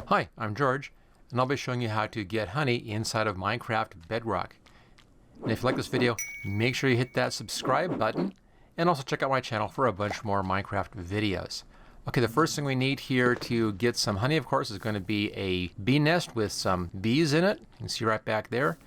Hi, I'm George, and I'll be showing you how to get honey inside of Minecraft Bedrock. And if you like this video, make sure you hit that subscribe button, and also check out my channel for a bunch more Minecraft videos. Okay, the first thing we need here to get some honey, of course, is going to be a bee nest with some bees in it. You can see right back there.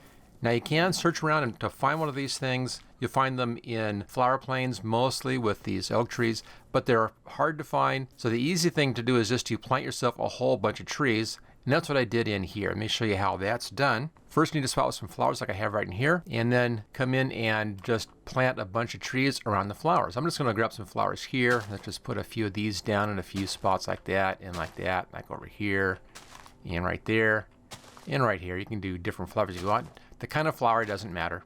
Now you can search around and to find one of these things. You'll find them in flower plains, mostly with these oak trees, but they're hard to find. So the easy thing to do is just to plant yourself a whole bunch of trees. And that's what I did in here. Let me show you how that's done. First, you need to spot with some flowers like I have right in here, and then come in and just plant a bunch of trees around the flowers. I'm just going to grab some flowers here. Let's just put a few of these down in a few spots like that, like over here, and right there, and right here. You can do different flowers you want. The kind of flower doesn't matter.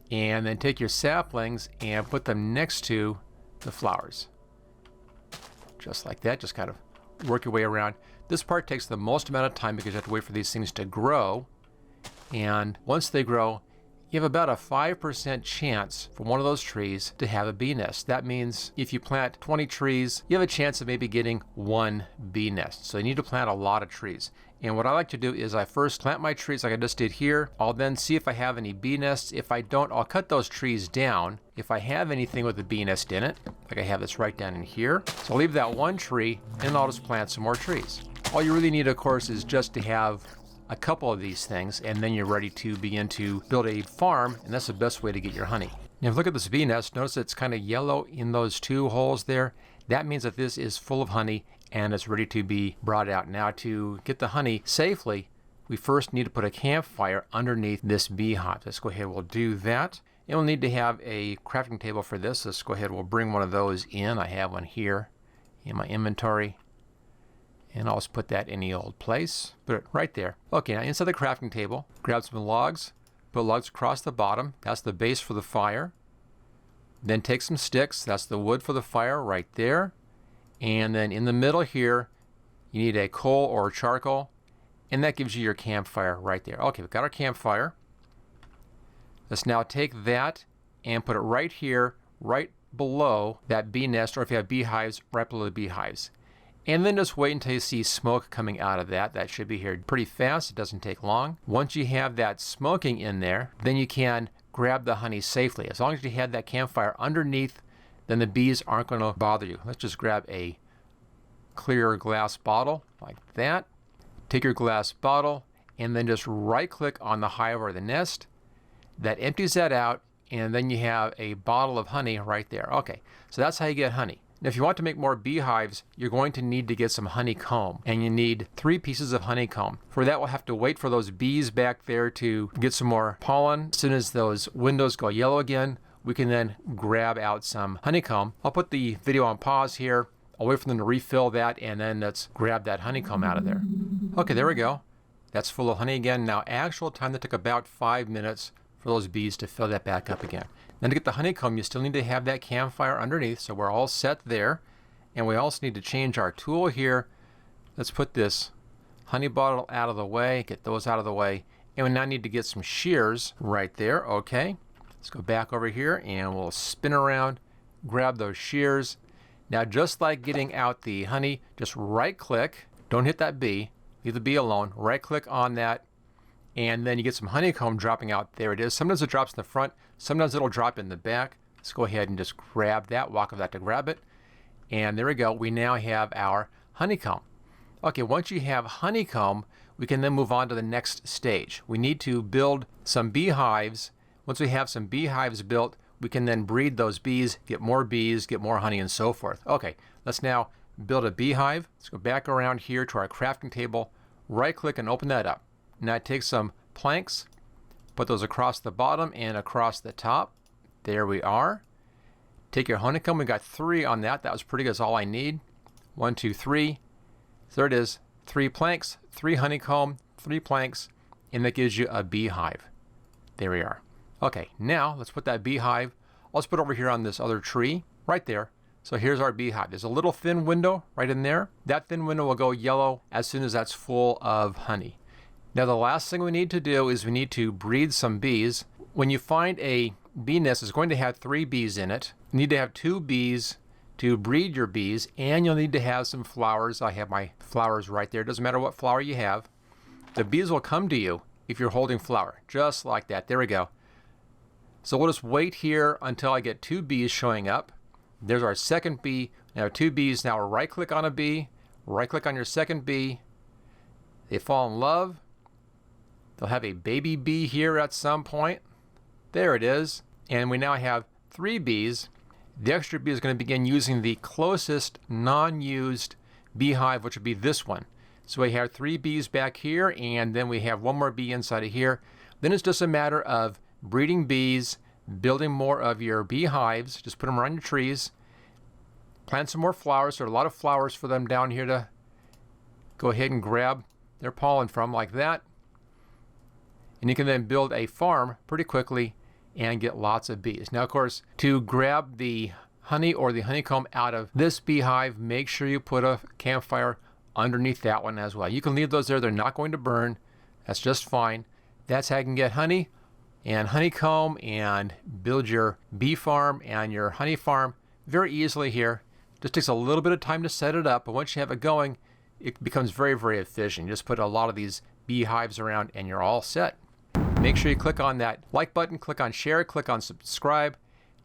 And then take your saplings and put them next to the flowers. Just like that, just kind of work your way around. This part takes the most amount of time because you have to wait for these things to grow. And once they grow, you have about a 5% chance for one of those trees to have a bee nest. That means if you plant 20 trees, you have a chance of maybe getting one bee nest. So you need to plant a lot of trees. And what I like to do is I first plant my trees like I just did here. I'll then see if I have any bee nests. If I don't, I'll cut those trees down. If I have anything with a bee nest in it, like I have this right down in here. So I'll leave that one tree and I'll just plant some more trees. All you really need, of course, is just to have a couple of these things, and then you're ready to begin to build a farm, and that's the best way to get your honey. Now, if you look at this bee nest, notice it's kind of yellow in those two holes there. That means that this is full of honey and it's ready to be brought out. Now, to get the honey safely, we first need to put a campfire underneath this beehive. Let's go ahead, we'll do that. And we'll need to have a crafting table for this. Let's go ahead, we'll bring one of those in. I have one here in my inventory. And I'll just put that in the old place. Put it right there. Okay, now inside the crafting table, grab some logs, put logs across the bottom. That's the base for the fire. Then take some sticks. That's the wood for the fire right there. And then in the middle here, you need a coal or charcoal. And that gives you your campfire right there. Okay, we've got our campfire. Let's now take that and put it right here, right below that bee nest, or if you have beehives, right below the beehives. And then just wait until you see smoke coming out of that. That should be here pretty fast. It doesn't take long. Once you have that smoking in there, then you can grab the honey safely. As long as you have that campfire underneath, then the bees aren't going to bother you. Let's just grab a clear glass bottle like that. Take your glass bottle and then just right click on the hive or the nest. That empties that out, and then you have a bottle of honey right there. Okay, so that's how you get honey. Now, if you want to make more beehives, you're going to need to get some honeycomb, and you need 3 pieces of honeycomb. For that, we'll have to wait for those bees back there to get some more pollen. As soon as those windows go yellow again, we can then grab out some honeycomb. I'll put the video on pause here. I'll wait for them to refill that, and then let's grab that honeycomb out of there. Okay, there we go. That's full of honey again. Now, actual time that took about 5 minutes for those bees to fill that back up again. Then to get the honeycomb, you still need to have that campfire underneath, so we're all set there. And we also need to change our tool here. Let's put this honey bottle out of the way, get those out of the way. And we now need to get some shears right there, okay. Let's go back over here and we'll spin around, grab those shears. Now, just like getting out the honey, just right click, don't hit that bee, leave the bee alone, right click on that, and then you get some honeycomb dropping out. There it is. Sometimes it drops in the front, sometimes it'll drop in the back. Let's go ahead and just grab that, walk over that to grab it. And there we go. We now have our honeycomb. Okay, once you have honeycomb, we can then move on to the next stage. We need to build some beehives. Once we have some beehives built, we can then breed those bees, get more honey, and so forth. Okay, let's now build a beehive. Let's go back around here to our crafting table, right click and open that up. Now take some planks, put those across the bottom and across the top. There we are. Take your honeycomb. We got 3 on that. That was pretty good. That's all I need. 1, 2, 3. There it is. 3 planks, 3 honeycomb, 3 planks, and that gives you a beehive. There we are. Okay, now let's put that beehive. Let's put it over here on this other tree right there. So here's our beehive. There's a little thin window right in there. That thin window will go yellow as soon as that's full of honey. Now, the last thing we need to do is we need to breed some bees. When you find a bee nest, it's going to have 3 bees in it. You need to have 2 bees to breed your bees, and you'll need to have some flowers. I have my flowers right there. Doesn't matter what flower you have. The bees will come to you if you're holding flower, just like that. There we go. So we'll just wait here until I get 2 bees showing up. There's our second bee. Now 2 bees. Now right click on a bee, right click on your second bee. They fall in love. They'll have a baby bee here at some point. There it is. And we now have 3 bees. The extra bee is going to begin using the closest non-used beehive, which would be this one. So we have 3 bees back here, and then we have 1 more bee inside of here. Then it's just a matter of breeding bees, building more of your beehives. Just put them around your trees. Plant some more flowers. There are a lot of flowers for them down here to go ahead and grab their pollen from, like that. And you can then build a farm pretty quickly and get lots of bees. Now, of course, to grab the honey or the honeycomb out of this beehive, make sure you put a campfire underneath that one as well. You can leave those there. They're not going to burn. That's just fine. That's how you can get honey and honeycomb and build your bee farm and your honey farm very easily here. Just takes a little bit of time to set it up, but once you have it going, it becomes very, very efficient. You just put a lot of these beehives around and you're all set. Make sure you click on that like button, click on share, click on subscribe.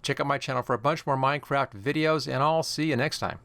Check out my channel for a bunch more Minecraft videos, and I'll see you next time.